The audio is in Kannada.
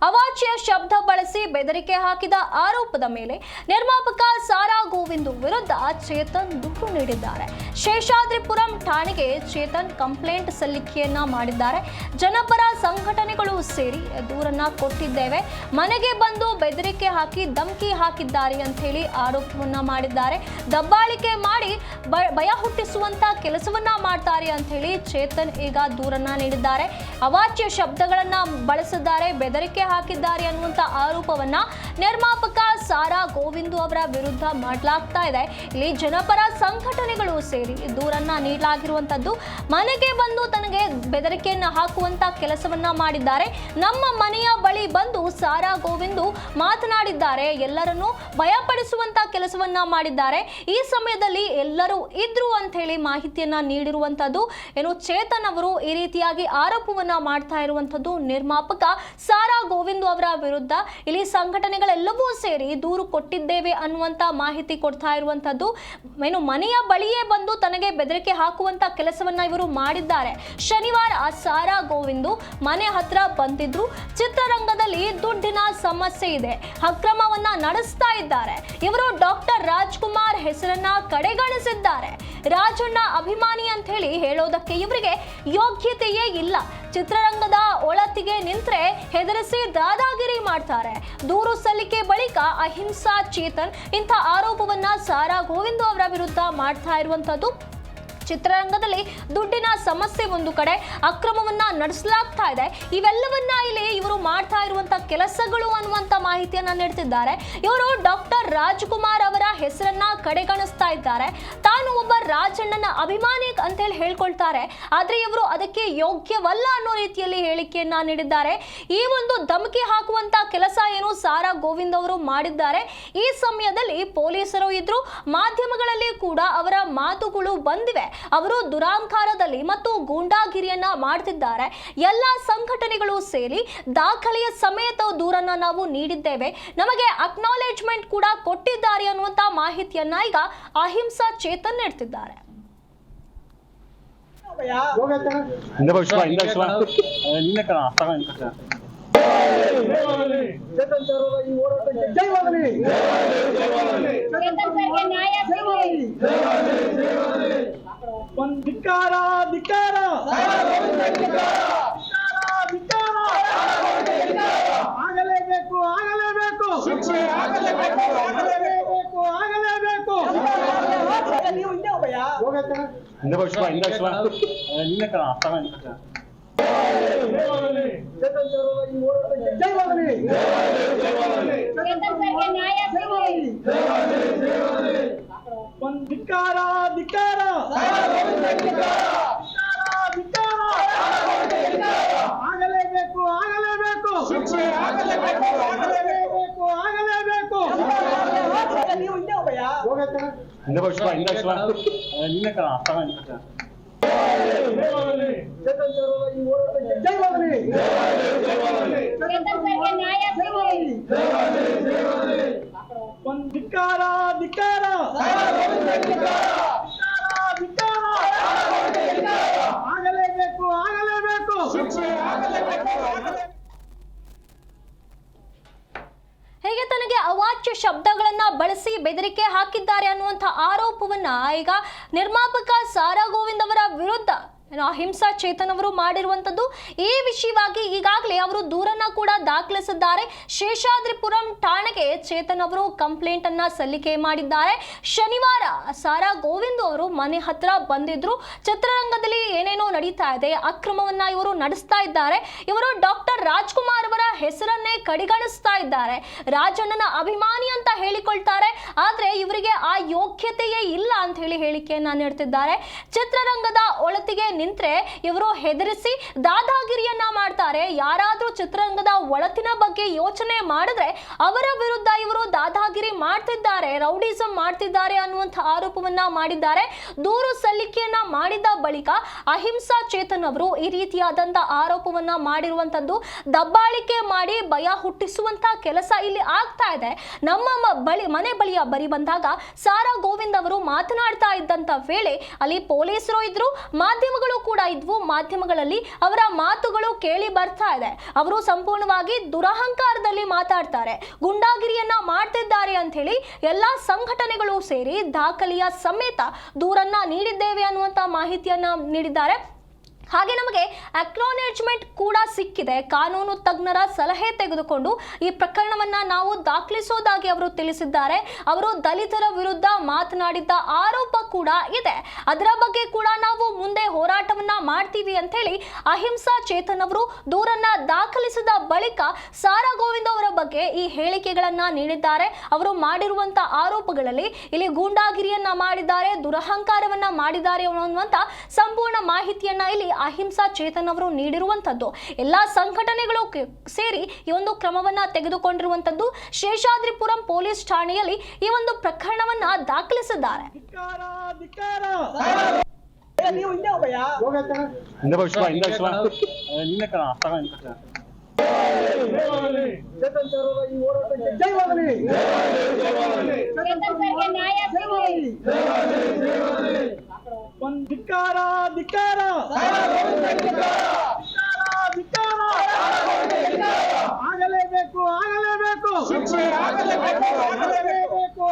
ಅವಾಚ್ಯ ಶಬ್ದ ಬಳಸಿ ಬೆದರಿಕೆ ಹಾಕಿದ ಆರೋಪದ ಮೇಲೆ ನಿರ್ಮಾಪಕ ಸಾರಾ ಗೋವಿಂದು ವಿರುದ್ಧ ಚೇತನ್ ದೂರು ನೀಡಿದ್ದಾರೆ. ಶೇಷಾದ್ರಿಪುರಂ ಠಾಣೆಗೆ ಚೇತನ್ ಕಂಪ್ಲೇಂಟ್ ಸಲ್ಲಿಕೆಯನ್ನ ಮಾಡಿದ್ದಾರೆ. ಜನಪರ ಸಂಘಟನೆಗಳು ಸೇರಿ ದೂರನ್ನ ಕೊಟ್ಟಿದ್ದೇವೆ, ಮನೆಗೆ ಬಂದು ಬೆದರಿಕೆ ಹಾಕಿ ಧಮಕಿ ಹಾಕಿದ್ದಾರೆ ಅಂತ ಹೇಳಿ ಆರೋಪವನ್ನ ಮಾಡಿದ್ದಾರೆ. ದಬ್ಬಾಳಿಕೆ ಮಾಡಿ ಭಯ ಹುಟ್ಟಿಸುವಂತ ಕೆಲಸವನ್ನ ಮಾಡ್ತಾರೆ ಅಂತ ಹೇಳಿ ಚೇತನ್ ಈಗ ದೂರನ್ನ ನೀಡಿದ್ದಾರೆ. ಅವಾಚ್ಯ ಶಬ್ದಗಳನ್ನ ಬಳಸಿದ್ದಾರೆ, ಬೆದರಿಕೆ ಹಾಕಿದ್ದಾರೆ ಅನ್ನುವಂತ ಆರೋಪವನ್ನ ನಿರ್ಮಾಪಕ ಸಾರಾ ಗೋವಿಂದು ಅವರ ವಿರುದ್ಧ ಮಾಡಲಾಗ್ತಾ ಇದೆ. ಇಲ್ಲಿ ಜನಪರ ಸಂಘಟನೆಗಳು ಸೇರಿ ದೂರನ್ನ ನೀಡಲಾಗಿರುವಂತದ್ದು. ಮನೆಗೆ ಬಂದು ತನಗೆ ಬೆದರಿಕೆಯನ್ನ ಹಾಕುವಂತ ಕೆಲಸವನ್ನ ಮಾಡಿದ್ದಾರೆ. ನಮ್ಮ ಮನೆಯ ಬಳಿ ಬಂದು ಸಾರಾ ಗೋವಿಂದು ಮಾತನಾಡಿದ್ದಾರೆ, ಎಲ್ಲರನ್ನೂ ಭಯಪಡಿಸುವಂತ ಕೆಲಸವನ್ನ ಮಾಡಿದ್ದಾರೆ. ಈ ಸಮಯದಲ್ಲಿ ಎಲ್ಲರೂ ಇದ್ರು ಅಂತ ಹೇಳಿ ಮಾಹಿತಿಯನ್ನ ನೀಡಿರುವಂತದ್ದು. ಏನು ಚೇತನ್ ಅವರು ಈ ರೀತಿಯಾಗಿ ಆರೋಪವನ್ನ ಮಾಡ್ತಾ ಇರುವಂತದ್ದು ನಿರ್ಮಾಪಕ ಸಾರಾ ಗೋವಿಂದು ಅವರ ವಿರುದ್ಧ. ಇಲ್ಲಿ ಸಂಘಟನೆಗಳೆಲ್ಲವೂ ಸೇರಿ ದೂರು ಕೊಟ್ಟಿದ್ದೇವೆ ಅನ್ನುವಂತ ಮಾಹಿತಿ ಕೊಡ್ತಾ ಇರುವಂತದ್ದು. ಏನು ಮನೆಯ ಬಳಿಯೇ ಬಂದು ತನಗೆ ಬೆದರಿಕೆ ಹಾಕುವಂತ ಕೆಲಸವನ್ನ ಇವರು ಮಾಡಿದ್ದಾರೆ. ಶನಿವಾರ ಸಾರಾ ಗೋವಿಂದು ಮನೆ ಹತ್ರ ಬಂದಿದ್ರು. ಚಿತ್ರರಂಗದಲ್ಲಿ ದುಡ್ಡಿನ ಸಮಸ್ಯೆ ಇದೆ, ಅಕ್ರಮವನ್ನ ನಡೆಸ್ತಾ ಇದ್ದಾರೆ. ಇವರು ಡಾಕ್ಟರ್ ರಾಜ್ಕುಮಾರ್ ಹೆಸರನ್ನ ಕಡೆಗಣಿಸಿದ್ದಾರೆ. ರಾಜಣ್ಣ ಅಭಿಮಾನಿ ಅಂತ ಹೇಳಿ ಹೇಳೋದಕ್ಕೆ ಇವರಿಗೆ ಯೋಗ್ಯತೆಯೇ ಇಲ್ಲ. ಚಿತ್ರರಂಗದ ಒಳತಿಗೆ ನಿಂತ್ರೆ ಹೆದರಿಸಿ ದಾದಾಗಿರಿ ಮಾಡ್ತಾರೆ. ದೂರು ಸಲ್ಲಿಕೆ ಬಳಿಕ ಅಹಿಂಸಾ ಚೇತನ್ ಇಂಥ ಆರೋಪವನ್ನ ಸಾರಾ ಗೋವಿಂದು ಅವರ ವಿರುದ್ಧ ಮಾಡ್ತಾ ಇರುವಂತದ್ದು. ಚಿತ್ರರಂಗದಲ್ಲಿ ದುಡ್ಡಿನ ಸಮಸ್ಯೆ ಒಂದು ಕಡೆ, ಅಕ್ರಮವನ್ನ ನಡೆಸಲಾಗ್ತಾ ಇದೆ. ಇವೆಲ್ಲವನ್ನ ಇಲ್ಲಿ ಇವರು ಮಾಡ್ತಾ ಇರುವಂತ ಕೆಲಸಗಳು ಅನ್ನುವಂತ ಮಾಹಿತಿಯನ್ನ ನೀಡ್ತಿದ್ದಾರೆ. ಇವರು ಡಾಕ್ಟರ್ ರಾಜ್ಕುಮಾರ್ ಅವರ ಹೆಸರನ್ನ ಕಡೆಗಣಿಸ್ತಾ ಇದ್ದಾರೆ. ತಾನು ಒಬ್ಬ ರಾಜಣ್ಣನ ಅಭಿಮಾನಿ ಅಂತ ಹೇಳಿ ಹೇಳ್ಕೊಳ್ತಾರೆ. ಆದ್ರೆ ಇವರು ಅದಕ್ಕೆ ಯೋಗ್ಯವಲ್ಲ ಅನ್ನೋ ರೀತಿಯಲ್ಲಿ ಹೇಳಿಕೆಯನ್ನ ನೀಡಿದ್ದಾರೆ. ಈ ಒಂದು ಧಮಕಿ ಹಾಕುವಂತ ಕೆಲಸ ಏನು ಸಾರಾ ಗೋವಿಂದ್ ಅವರು ಮಾಡಿದ್ದಾರೆ. ಈ ಸಮಯದಲ್ಲಿ ಪೊಲೀಸರು ಇದ್ರು, ಮಾಧ್ಯಮಗಳಲ್ಲಿ ಕೂಡ ಅವರ ಮಾತುಗಳು ಬಂದಿವೆ. ಅವರು ದುರಾಂಕಾರದಲ್ಲಿ ಮತ್ತು ಗೂಂಡಾಗಿರಿಯನ್ನ ಮಾಡ್ತಿದ್ದಾರೆ. ಎಲ್ಲ ಸಂಘಟನೆಗಳು ಸೇರಿ ದಾಖಲೆಯ ಸಮೇತ ದೂರನ್ನ ನಾವು ನೀಡಿದ್ದೇವೆ, ನಮಗೆ ಅಕ್ನಾಲೇಜ್ಮೆಂಟ್ ಕೂಡ ಕೊಟ್ಟಿದ್ದಾರೆ ಅನ್ನುವಂತ ಮಾಹಿತಿಯನ್ನ ಈಗ ಅಹಿಂಸಾ ಚೇತನ್ ನೀಡ್ತಿದ್ದಾರೆ. ಧಿಕ್ಕಾರ ಧಿಕ್ಕಾರ ಆಗಲೇಬೇಕು ಆಗಲೇಬೇಕು ಆಗಲೇಬೇಕು ಆಗಲೇಬೇಕು. ನೀವು ಹಿಂದೆ ಹೋಗಯ್ಯ. ಧಿಕ್ಕಾರ ಧಿಕ್ಕಾರ ಆಗಲೇಬೇಕು ಆಗಲೇಬೇಕು ಆಗಲೇಬೇಕು ಆಗಲೇಬೇಕು. ನೀವು ಹಿಂದೆ ಹೋಗಯ್ಯ. ಧಿಕ್ಕಾರ ಧಿಕ್ಕಾರ ಆಗಲೇಬೇಕು ಆಗಲೇಬೇಕು. ಹೇಗೆ ತನಗೆ ಅವಾಚ್ಯ ಶಬ್ದಗಳನ್ನ ಬಳಸಿ ಬೆದರಿಕೆ ಹಾಕಿದ್ದಾರೆ ಅನ್ನುವಂಥ ಆರೋಪವನ್ನ ಈಗ ನಿರ್ಮಾಪಕ ಸಾರಾ ಗೋವಿಂದ್ ಅವರ ವಿರುದ್ಧ ಅಹಿಂಸಾ ಚೇತನ್ ಅವರು ಮಾಡಿರುವಂತದ್ದು. ಈ ವಿಷಯವಾಗಿ ಈಗಾಗಲೇ ಅವರು ದೂರನ್ನ ಕೂಡ ದಾಖಲಿಸಿದ್ದಾರೆ. ಶೇಷಾದ್ರಿಪುರಂ ಠಾಣೆಗೆ ಚೇತನ್ ಅವರು ಕಂಪ್ಲೇಂಟ್ ಅನ್ನ ಸಲ್ಲಿಕೆ ಮಾಡಿದ್ದಾರೆ. ಶನಿವಾರ ಸಾರಾ ಗೋವಿಂದ್ ಅವರು ಮನೆ ಹತ್ರ ಬಂದಿದ್ರು. ಚಿತ್ರರಂಗದಲ್ಲಿ ಏನೇನೋ ನಡೀತಾ ಇದೆ, ಅಕ್ರಮವನ್ನ ಇವರು ನಡೆಸ್ತಾ ಇದ್ದಾರೆ. ಇವರು ಡಾಕ್ಟರ್ ರಾಜ್ಕುಮಾರ್ ಅವರ ಹೆಸರನ್ನೇ ಕಡೆಗಣಿಸ್ತಾ ಇದ್ದಾರೆ. ರಾಜಣ್ಣನ ಅಭಿಮಾನಿ ಅಂತ ಹೇಳಿಕೊಳ್ತಾರೆ. ಆದ್ರೆ ಇವರಿಗೆ ಆ ಯೋಗ್ಯತೆಯೇ ಇಲ್ಲ ಅಂತ ಹೇಳಿ ಹೇಳಿಕೆಯನ್ನ ನೀಡ್ತಿದ್ದಾರೆ. ಚಿತ್ರರಂಗದ ಒಳತಿಗೆ ನಿಂತ್ರೆ ಇವರು ಹೆದರಿಸಿ ದಾದಾಗಿರಿಯನ್ನ ಮಾಡ್ತಾರೆ. ಯಾರಾದ್ರೂ ಚಿತ್ರರಂಗದ ಒಳತಿನ ಬಗ್ಗೆ ಯೋಚನೆ ಮಾಡಿದ್ರೆ ಅವರ ವಿರುದ್ಧ ಇವರು ದಾದಾಗಿರಿ ಮಾಡ್ತಿದ್ದಾರೆ, ರೌಡಿಸಂ ಮಾಡ್ತಿದ್ದಾರೆ ಅನ್ನುವಂಥ ಆರೋಪವನ್ನ ಮಾಡಿದ್ದಾರೆ. ದೂರು ಸಲ್ಲಿಕೆಯನ್ನ ಮಾಡಿದ ಬಳಿಕ ಅಹಿಂಸಾ ಚೇತನ್ ಅವರು ಈ ರೀತಿಯಾದಂತ ಆರೋಪವನ್ನ ಮಾಡಿರುವಂತದ್ದು. ದಬ್ಬಾಳಿಕೆ ಮಾಡಿ ಭಯ ಹುಟ್ಟಿಸುವಂತ ಕೆಲಸ ಇಲ್ಲಿ ಆಗ್ತಾ ಇದೆ. ನಮ್ಮ ಮನೆ ಬಳಿಯ ಬರಿ ಬಂದಾಗ ಸಾರಾ ಗೋವಿಂದ್ ಅವರು ಮಾತನಾಡ್ತಾ ಇದ್ದಂತ ವೇಳೆ ಅಲ್ಲಿ ಪೊಲೀಸರು ಇದ್ರು, ಮಾಧ್ಯಮಗಳು ಕೂಡ ಇದ್ವು. ಮಾಧ್ಯಮಗಳಲ್ಲಿ ಅವರ ಮಾತುಗಳು ಕೇಳಿ ಬರ್ತಾ ಇದೆ. ಅವರು ಸಂಪೂರ್ಣವಾಗಿ ದುರಹಂಕಾರದಲ್ಲಿ ಮಾತಾಡ್ತಾರೆ, ಗುಂಡಾಗಿರಿಯನ್ನ ಮಾಡ್ತಿದ್ದಾರೆ ಅಂತ ಹೇಳಿ ಎಲ್ಲಾ ಸಂಘಟನೆಗಳು ಸೇರಿ ದಾಖಲೆಯ ಸಮೇತ ದೂರನ್ನ ನೀಡಿದ್ದೇವೆ ಅನ್ನುವಂತ ಮಾಹಿತಿಯನ್ನ ನೀಡಿದ್ದಾರೆ. ಹಾಗೆ ನಮಗೆ ಅಕ್ನಾಲೇಜ್ಮೆಂಟ್ ಕೂಡ ಸಿಕ್ಕಿದೆ. ಕಾನೂನು ತಜ್ಞರ ಸಲಹೆ ತೆಗೆದುಕೊಂಡು ಈ ಪ್ರಕರಣವನ್ನ ನಾವು ದಾಖಲಿಸೋದಾಗಿ ಅವರು ತಿಳಿಸಿದ್ದಾರೆ. ಅವರು ದಲಿತರ ವಿರುದ್ಧ ಮಾತನಾಡಿದ್ದ ಆರೋಪ ಕೂಡ ಇದೆ. ಅದರ ಬಗ್ಗೆ ಕೂಡ ನಾವು ಮುಂದೆ ಹೋರಾಟವನ್ನ ಮಾಡ್ತೀವಿ ಅಂತ ಹೇಳಿ ಅಹಿಂಸಾ ಚೇತನ್ ಅವರು ದೂರನ್ನ ದಾಖಲಿಸಿದ ಬಳಿಕ ಸಾರಾ ಗೋವಿಂದ್ ಅವರ ಬಗ್ಗೆ ಈ ಹೇಳಿಕೆಗಳನ್ನ ನೀಡಿದ್ದಾರೆ. ಅವರು ಮಾಡಿರುವಂತ ಆರೋಪಗಳಲ್ಲಿ ಇಲ್ಲಿ ಗೂಂಡಾಗಿರಿಯನ್ನ ಮಾಡಿದ್ದಾರೆ, ದುರಹಂಕಾರವನ್ನ ಮಾಡಿದ್ದಾರೆ ಅನ್ನುವಂತ ಸಂಪೂರ್ಣ ಮಾಹಿತಿಯನ್ನ ಇಲ್ಲಿ ಅಹಿಂಸಾ ಚೇತನ್ ಅವರು ನೀಡಿರುವಂತದ್ದು. ಎಲ್ಲಾ ಸಂಘಟನೆಗಳು ಸೇರಿ ಈ ಒಂದು ಕ್ರಮವನ್ನ ತೆಗೆದುಕೊಂಡಿರುವಂತದ್ದು. ಶೇಷಾದ್ರಿಪುರಂ ಪೊಲೀಸ್ ಠಾಣೆಯಲ್ಲಿ ಈ ಒಂದು ಪ್ರಕರಣವನ್ನ ದಾಖಲಿಸಿದ್ದಾರೆ. ನೀವು ಹಿಂದೆ ಹೋಗಯ್ಯ. ಚೇತನ್ ಸರ್ ಅವರ ಈ ಹೋರಾಟಕ್ಕೆ ಜಯವಾಗಲಿ. ಧಿಕ್ಕಾರ ಧಿಕ್ಕಾರ ಆಗಲೇಬೇಕು ಆಗಲೇಬೇಕು ಆಗಲೇಬೇಕು ಆಗಲೇಬೇಕು.